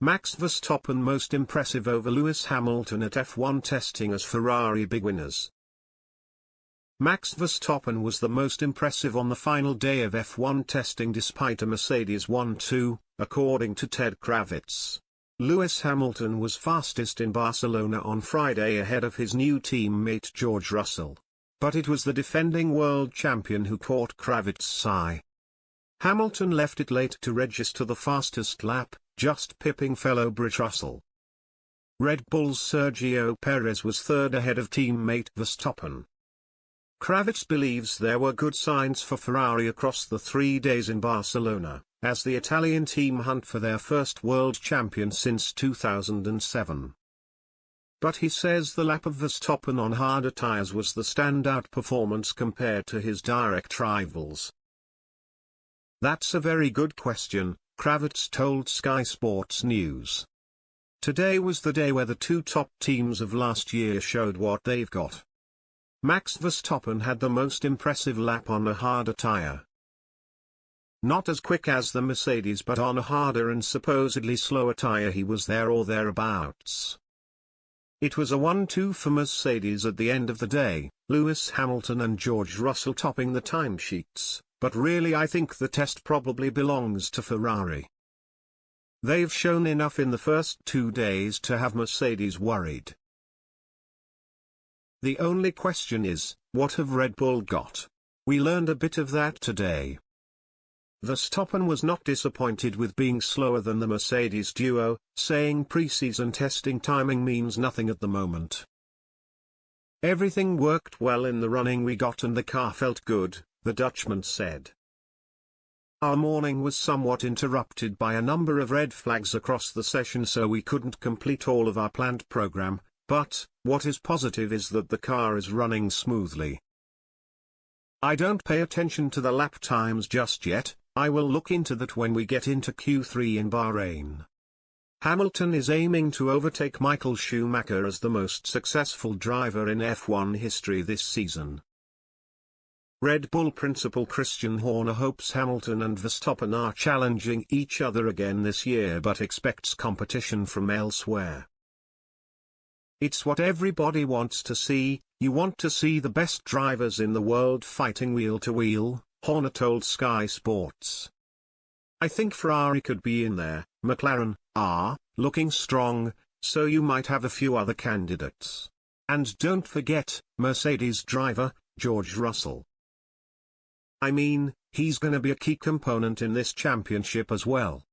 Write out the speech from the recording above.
Max Verstappen most impressive over Lewis Hamilton at F1 testing as Ferrari big winners. Max Verstappen was the most impressive on the final day of F1 testing despite a Mercedes 1-2, according to Ted Kravitz. Lewis Hamilton was fastest in Barcelona on Friday ahead of his new teammate George Russell. But it was the defending world champion who caught Kravitz's eye. Hamilton left it late to register the fastest lap, just pipping fellow Brit Russell. Red Bull's Sergio Perez was third ahead of teammate Verstappen. Kravitz believes there were good signs for Ferrari across the 3 days in Barcelona, as the Italian team hunt for their first world champion since 2007. But he says the lap of Verstappen on harder tyres was the standout performance compared to his direct rivals. That's a very good question, Kravitz told Sky Sports News. Today was the day where the two top teams of last year showed what they've got. Max Verstappen had the most impressive lap on a harder tyre. Not as quick as the Mercedes, but on a harder and supposedly slower tyre he was there or thereabouts. It was a 1-2 for Mercedes at the end of the day, Lewis Hamilton and George Russell topping the timesheets, but really I think the test probably belongs to Ferrari. They've shown enough in the first 2 days to have Mercedes worried. The only question is, what have Red Bull got? We learned a bit of that today. Verstappen was not disappointed with being slower than the Mercedes duo, saying pre-season testing timing means nothing at the moment. Everything worked well in the running we got and the car felt good, the Dutchman said. Our morning was somewhat interrupted by a number of red flags across the session, so we couldn't complete all of our planned program, but what is positive is that the car is running smoothly. I don't pay attention to the lap times just yet, I will look into that when we get into Q3 in Bahrain. Hamilton is aiming to overtake Michael Schumacher as the most successful driver in F1 history this season. Red Bull principal Christian Horner hopes Hamilton and Verstappen are challenging each other again this year, but expects competition from elsewhere. It's what everybody wants to see. You want to see the best drivers in the world fighting wheel to wheel, Horner told Sky Sports. I think Ferrari could be in there, McLaren are looking strong, so you might have a few other candidates. And don't forget, Mercedes driver, George Russell. I mean, he's gonna be a key component in this championship as well.